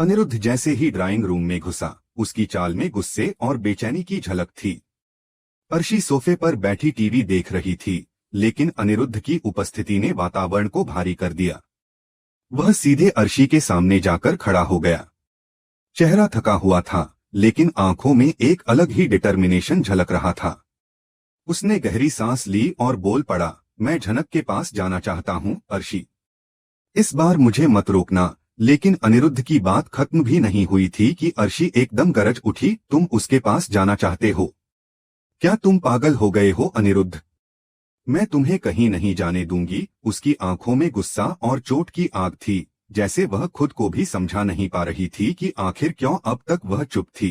अनिरुद्ध जैसे ही drawing room में घुसा, उसकी चाल में गुस्से और बेचैनी की झलक थी। अर्शी सोफे पर बैठी टीवी देख रही थी, लेकिन अनिरुद्ध की उपस्थिति ने वातावरण को भारी कर दिया। वह सीधे अर्शी के सामने जाकर खड़ा हो गया। चेहरा थका हुआ था, लेकिन आंखों में एक अलग ही डिटर्मिनेशन झलक रहा था। उसने गहरी सांस ली और बोल पड़ा, मैं झनक के पास जाना चाहता हूं, अर्शी। इस बार मुझे मत रोकना। लेकिन अनिरुद्ध की बात खत्म भी नहीं हुई थी कि अर्शी एकदम गरज उठी, तुम उसके पास जाना चाहते हो? क्या तुम पागल हो गए हो अनिरुद्ध? मैं तुम्हें कहीं नहीं जाने दूंगी। उसकी आंखों में गुस्सा और चोट की आग थी, जैसे वह खुद को भी समझा नहीं पा रही थी कि आखिर क्यों अब तक वह चुप थी।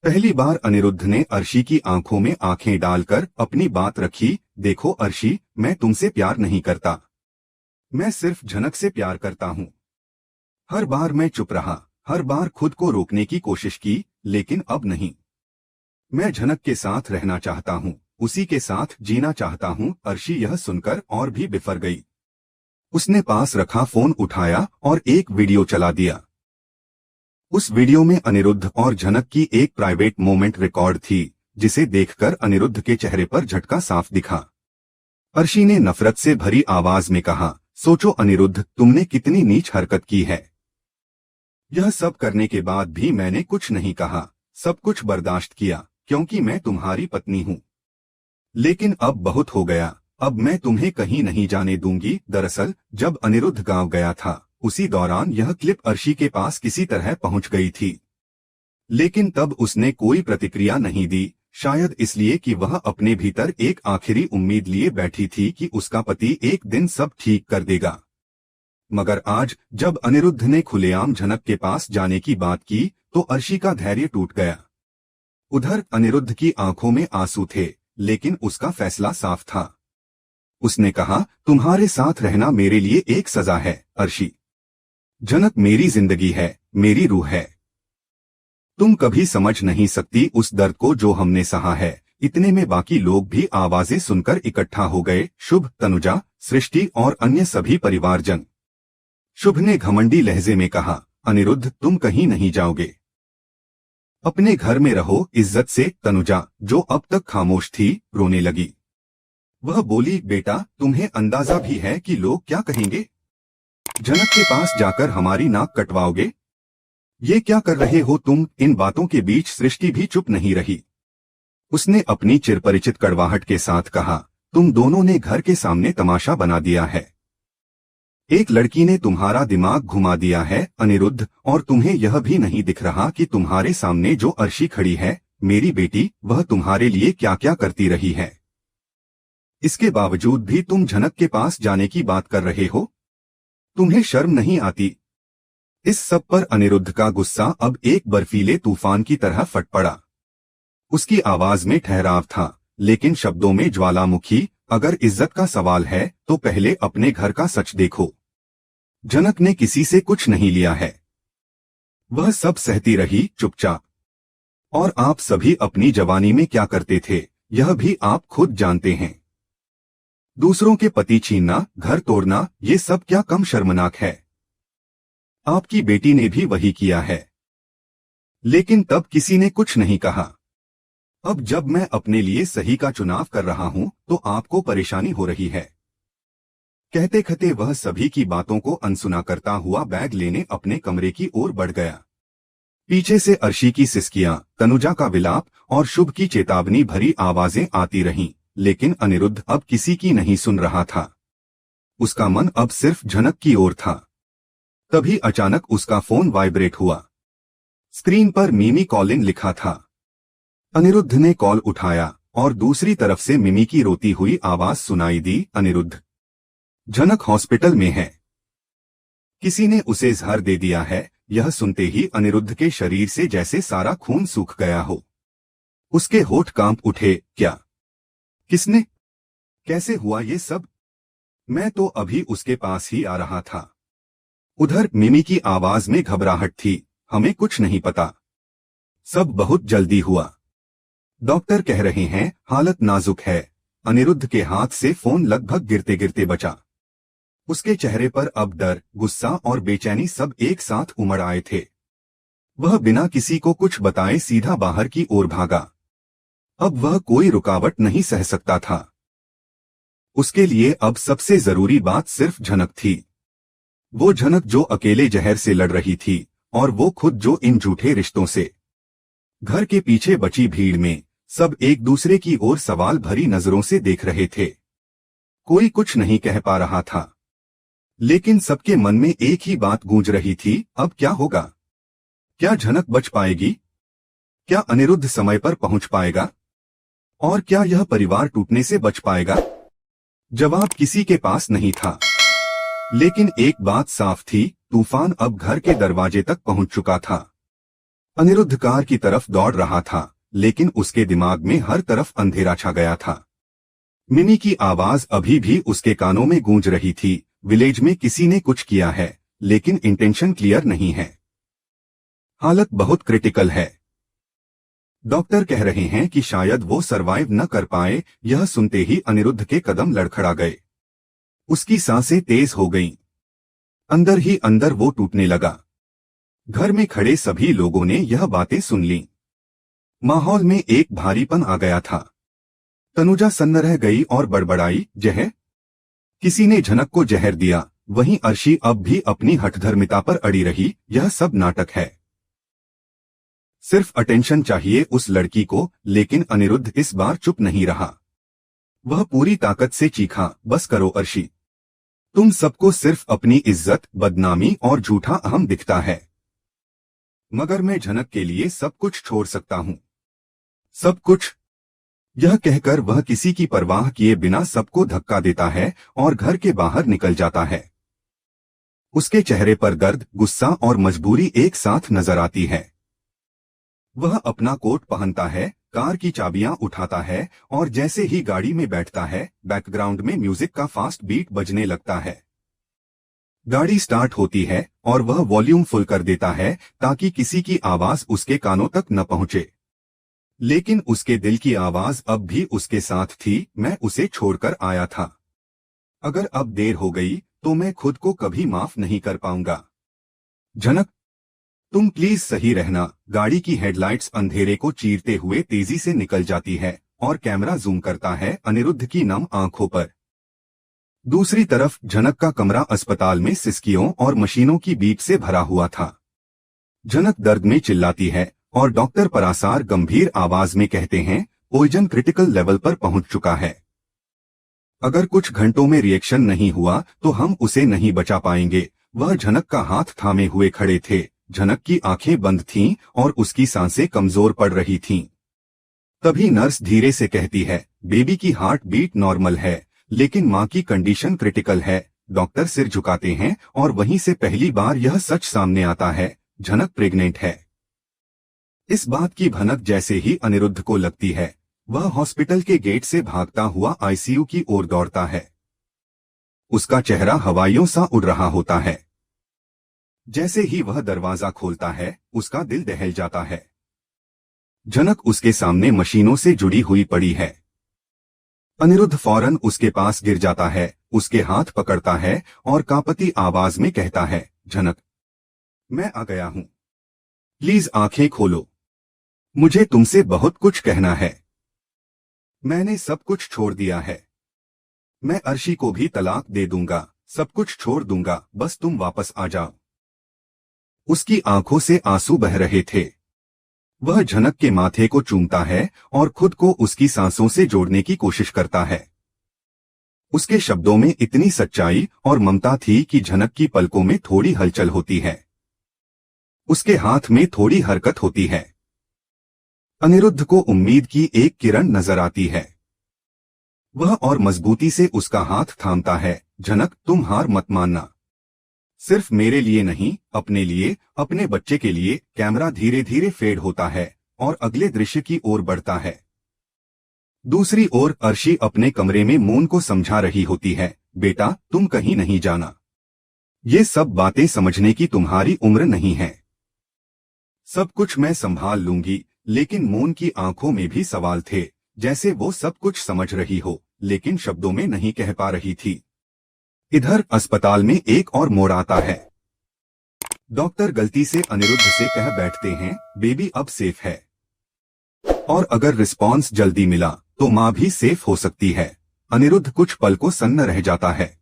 पहली बार अनिरुद्ध ने अर्शी की आंखों में आंखें डालकर अपनी बात रखी। देखो अर्शी, मैं तुमसे प्यार नहीं करता, मैं सिर्फ झनक से प्यार करता हूं। हर बार मैं चुप रहा, हर बार खुद को रोकने की कोशिश की, लेकिन अब नहीं। मैं झनक के साथ रहना चाहता हूं, उसी के साथ जीना चाहता हूं। अर्शी यह सुनकर और भी बिफर गई। उसने पास रखा फोन उठाया और एक वीडियो चला दिया। उस वीडियो में अनिरुद्ध और झनक की एक प्राइवेट मोमेंट रिकॉर्ड थी, जिसे देखकर अनिरुद्ध के चेहरे पर झटका साफ दिखा। अर्शी ने नफरत से भरी आवाज में कहा, सोचो अनिरुद्ध, तुमने कितनी नीच हरकत की है। यह सब करने के बाद भी मैंने कुछ नहीं कहा, सब कुछ बर्दाश्त किया, क्योंकि मैं तुम्हारी पत्नी हूं। लेकिन अब बहुत हो गया, अब मैं तुम्हें कहीं नहीं जाने दूंगी। दरअसल जब अनिरुद्ध गांव गया था, उसी दौरान यह क्लिप अर्शी के पास किसी तरह पहुंच गई थी। लेकिन तब उसने कोई प्रतिक्रिया नहीं दी, शायद इसलिए कि वह अपने भीतर एक आखिरी उम्मीद लिए बैठी थी कि उसका पति एक दिन सब ठीक कर देगा। मगर आज जब अनिरुद्ध ने खुलेआम झनक के पास जाने की बात की, तो अर्शी का धैर्य टूट गया। उधर अनिरुद्ध की आंखों में आंसू थे, लेकिन उसका फैसला साफ था। उसने कहा, तुम्हारे साथ रहना मेरे लिए एक सजा है अर्शी। झनक मेरी जिंदगी है, मेरी रूह है। तुम कभी समझ नहीं सकती उस दर्द को जो हमने सहा है। इतने में बाकी लोग भी आवाजें सुनकर इकट्ठा हो गए। शुभ, तनुजा, सृष्टि और अन्य सभी परिवारजन। शुभ ने घमंडी लहजे में कहा, अनिरुद्ध तुम कहीं नहीं जाओगे, अपने घर में रहो इज्जत से। तनुजा, जो अब तक खामोश थी, रोने लगी। वह बोली, बेटा तुम्हें अंदाजा भी है कि लोग क्या कहेंगे? झनक के पास जाकर हमारी नाक कटवाओगे? ये क्या कर रहे हो तुम? इन बातों के बीच सृष्टि भी चुप नहीं रही। उसने अपनी चिरपरिचित कड़वाहट के साथ कहा, तुम दोनों ने घर के सामने तमाशा बना दिया है। एक लड़की ने तुम्हारा दिमाग घुमा दिया है अनिरुद्ध, और तुम्हें यह भी नहीं दिख रहा कि तुम्हारे सामने जो अर्शी खड़ी है, मेरी बेटी, वह तुम्हारे लिए क्या क्या करती रही है। इसके बावजूद भी तुम झनक के पास जाने की बात कर रहे हो। तुम्हें शर्म नहीं आती? इस सब पर अनिरुद्ध का गुस्सा अब एक बर्फीले तूफान की तरह फट पड़ा। उसकी आवाज में ठहराव था, लेकिन शब्दों में ज्वालामुखी। अगर इज्जत का सवाल है तो पहले अपने घर का सच देखो। झनक ने किसी से कुछ नहीं लिया है, वह सब सहती रही चुपचाप। और आप सभी अपनी जवानी में क्या करते थे, यह भी आप खुद जानते हैं। दूसरों के पति छीनना, घर तोड़ना, ये सब क्या कम शर्मनाक है? आपकी बेटी ने भी वही किया है, लेकिन तब किसी ने कुछ नहीं कहा। अब जब मैं अपने लिए सही का चुनाव कर रहा हूं, तो आपको परेशानी हो रही है। कहते कहते वह सभी की बातों को अनसुना करता हुआ बैग लेने अपने कमरे की ओर बढ़ गया। पीछे से अर्शी की सिसकियां, तनुजा का विलाप और शुभ की चेतावनी भरी आवाजें आती रहीं, लेकिन अनिरुद्ध अब किसी की नहीं सुन रहा था। उसका मन अब सिर्फ झनक की ओर था। तभी अचानक उसका फोन वाइब्रेट हुआ। स्क्रीन पर मिमी कॉलिंग लिखा था। अनिरुद्ध ने कॉल उठाया और दूसरी तरफ से मिमी की रोती हुई आवाज सुनाई दी, अनिरुद्ध, झनक हॉस्पिटल में है, किसी ने उसे जहर दे दिया है। यह सुनते ही अनिरुद्ध के शरीर से जैसे सारा खून सूख गया हो। उसके होठ कांप उठे। क्या? किसने? कैसे हुआ ये सब? मैं तो अभी उसके पास ही आ रहा था। उधर मिमी की आवाज में घबराहट थी, हमें कुछ नहीं पता, सब बहुत जल्दी हुआ। डॉक्टर कह रहे हैं हालत नाजुक है। अनिरुद्ध के हाथ से फोन लगभग गिरते गिरते बचा। उसके चेहरे पर अब डर, गुस्सा और बेचैनी सब एक साथ उमड़ आए थे। वह बिना किसी को कुछ बताए सीधा बाहर की ओर भागा। अब वह कोई रुकावट नहीं सह सकता था। उसके लिए अब सबसे जरूरी बात सिर्फ झनक थी। वो झनक जो अकेले जहर से लड़ रही थी, और वो खुद जो इन झूठे रिश्तों से। घर के पीछे बची भीड़ में सब एक दूसरे की ओर सवाल भरी नजरों से देख रहे थे। कोई कुछ नहीं कह पा रहा था, लेकिन सबके मन में एक ही बात गूंज रही थी, अब क्या होगा? क्या झनक बच पाएगी? क्या अनिरुद्ध समय पर पहुंच पाएगा? और क्या यह परिवार टूटने से बच पाएगा? जवाब किसी के पास नहीं था। लेकिन एक बात साफ थी, तूफान अब घर के दरवाजे तक पहुंच चुका था। अनिरुद्ध कार की तरफ दौड़ रहा था, लेकिन उसके दिमाग में हर तरफ अंधेरा छा गया था। मिनी की आवाज अभी भी उसके कानों में गूंज रही थी, विलेज में किसी ने कुछ किया है, लेकिन इंटेंशन क्लियर नहीं है। हालत बहुत क्रिटिकल है। डॉक्टर कह रहे हैं कि शायद वो सरवाइव न कर पाए। यह सुनते ही अनिरुद्ध के कदम लड़खड़ा गए। उसकी सांसें तेज हो गईं। अंदर ही अंदर वो टूटने लगा। घर में खड़े सभी लोगों ने यह बातें सुन लीं। माहौल में एक भारीपन आ गया था। तनुजा सन्न रह गई और बड़बड़ाई, जहर? किसी ने झनक को जहर दिया। वहीं अर्शी अब भी अपनी हठधर्मिता पर अड़ी रही, यह सब नाटक है। सिर्फ अटेंशन चाहिए उस लड़की को, लेकिन अनिरुद्ध इस बार चुप नहीं रहा। वह पूरी ताकत से चीखा, बस करो अर्शी। तुम सबको सिर्फ अपनी इज्जत, बदनामी और झूठा अहम दिखता है। मगर मैं झनक के लिए सब कुछ छोड़ सकता हूं। सब कुछ। यह कहकर वह किसी की परवाह किए बिना सबको धक्का देता है और घर के बाहर निकल जाता है। उसके चेहरे पर दर्द, गुस्सा और मजबूरी एक साथ नजर आती है। वह अपना कोट पहनता है, कार की चाबियां उठाता है और जैसे ही गाड़ी में बैठता है, बैकग्राउंड में म्यूजिक का फास्ट बीट बजने लगता है। गाड़ी स्टार्ट होती है और वह वॉल्यूम फुल कर देता है ताकि किसी की आवाज उसके कानों तक न पहुंचे। लेकिन उसके दिल की आवाज अब भी उसके साथ थी, मैं उसे छोड़कर आया था। अगर अब देर हो गई तो मैं खुद को कभी माफ नहीं कर पाऊंगा। झनक, तुम प्लीज सही रहना। गाड़ी की हेडलाइट्स अंधेरे को चीरते हुए तेजी से निकल जाती है और कैमरा जूम करता है अनिरुद्ध की नम आंखों पर। दूसरी तरफ झनक का कमरा अस्पताल में सिसकियों और मशीनों की बीप से भरा हुआ था। झनक दर्द में चिल्लाती है और डॉक्टर परासार गंभीर आवाज में कहते हैं, पॉइजन क्रिटिकल लेवल पर पहुंच चुका है। अगर कुछ घंटों में रिएक्शन नहीं हुआ तो हम उसे नहीं बचा पाएंगे। वह झनक का हाथ थामे हुए खड़े थे। झनक की आंखें बंद थीं और उसकी सांसें कमजोर पड़ रही थीं। तभी नर्स धीरे से कहती है, बेबी की हार्ट बीट नॉर्मल है, लेकिन मां की कंडीशन क्रिटिकल है। डॉक्टर सिर झुकाते हैं और वहीं से पहली बार यह सच सामने आता है, झनक प्रेग्नेंट है। इस बात की भनक जैसे ही अनिरुद्ध को लगती है, वह हॉस्पिटल के गेट से भागता हुआ आईसीयू की ओर दौड़ता है। उसका चेहरा हवाइयों सा उड़ रहा होता है। जैसे ही वह दरवाजा खोलता है, उसका दिल दहल जाता है। झनक उसके सामने मशीनों से जुड़ी हुई पड़ी है। अनिरुद्ध फौरन उसके पास गिर जाता है, उसके हाथ पकड़ता है और कांपती आवाज में कहता है, झनक, मैं आ गया हूं। प्लीज आंखें खोलो। मुझे तुमसे बहुत कुछ कहना है। मैंने सब कुछ छोड़ दिया है। मैं अर्शी को भी तलाक दे दूंगा, सब कुछ छोड़ दूंगा, बस तुम वापस आ जाओ। उसकी आंखों से आंसू बह रहे थे। वह झनक के माथे को चूमता है और खुद को उसकी सांसों से जोड़ने की कोशिश करता है। उसके शब्दों में इतनी सच्चाई और ममता थी कि झनक की पलकों में थोड़ी हलचल होती है। उसके हाथ में थोड़ी हरकत होती है। अनिरुद्ध को उम्मीद की एक किरण नजर आती है। वह और मजबूती से उसका हाथ थामता है। झनक, तुम हार मत मानना। सिर्फ मेरे लिए नहीं, अपने लिए, अपने बच्चे के लिए। कैमरा धीरे धीरे फेड होता है और अगले दृश्य की ओर बढ़ता है। दूसरी ओर अर्शी अपने कमरे में मून को समझा रही होती है, बेटा तुम कहीं नहीं जाना। ये सब बातें समझने की तुम्हारी उम्र नहीं है। सब कुछ मैं संभाल लूंगी। लेकिन मून की आंखों में भी सवाल थे, जैसे वो सब कुछ समझ रही हो, लेकिन शब्दों में नहीं कह पा रही थी। इधर अस्पताल में एक और मोड़ आता है। डॉक्टर गलती से अनिरुद्ध से कह बैठते हैं, बेबी अब सेफ है, और अगर रिस्पॉन्स जल्दी मिला तो मां भी सेफ हो सकती है। अनिरुद्ध कुछ पल को सन्न रह जाता है।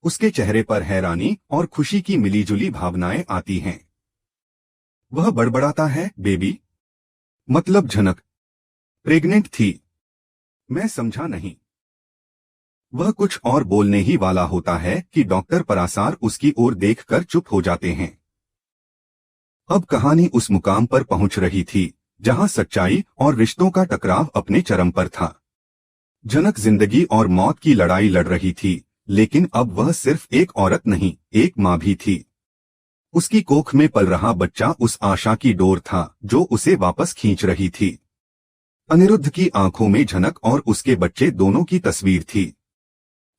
उसके चेहरे पर हैरानी और खुशी की मिलीजुली भावनाएं आती हैं। वह बड़बड़ाता है, बेबी मतलब झनक प्रेग्नेंट थी? मैं समझा नहीं। वह कुछ और बोलने ही वाला होता है कि डॉक्टर परासार उसकी ओर देखकर चुप हो जाते हैं। अब कहानी उस मुकाम पर पहुंच रही थी जहां सच्चाई और रिश्तों का टकराव अपने चरम पर था। झनक जिंदगी और मौत की लड़ाई लड़ रही थी, लेकिन अब वह सिर्फ एक औरत नहीं, एक मां भी थी। उसकी कोख में पल रहा बच्चा उस आशा की डोर था जो उसे वापस खींच रही थी। अनिरुद्ध की आंखों में झनक और उसके बच्चे दोनों की तस्वीर थी।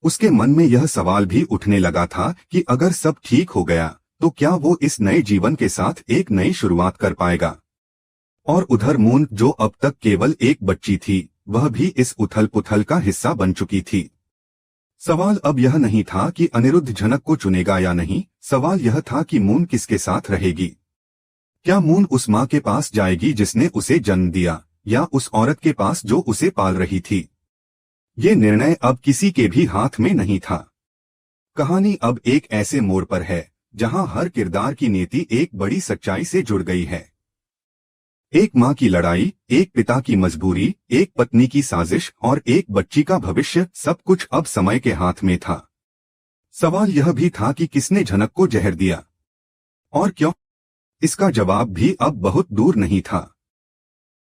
उसके मन में यह सवाल भी उठने लगा था कि अगर सब ठीक हो गया तो क्या वो इस नए जीवन के साथ एक नई शुरुआत कर पाएगा। और उधर मून, जो अब तक केवल एक बच्ची थी, वह भी इस उथल पुथल का हिस्सा बन चुकी थी। सवाल अब यह नहीं था कि अनिरुद्ध झनक को चुनेगा या नहीं, सवाल यह था कि मून किसके साथ रहेगी। क्या मून उस मां के पास जाएगी जिसने उसे जन्म दिया, या उस औरत के पास जो उसे पाल रही थी? ये निर्णय अब किसी के भी हाथ में नहीं था। कहानी अब एक ऐसे मोड़ पर है जहां हर किरदार की नीति एक बड़ी सच्चाई से जुड़ गई है। एक मां की लड़ाई, एक पिता की मजबूरी, एक पत्नी की साजिश और एक बच्ची का भविष्य, सब कुछ अब समय के हाथ में था। सवाल यह भी था कि किसने झनक को जहर दिया और क्यों? इसका जवाब भी अब बहुत दूर नहीं था।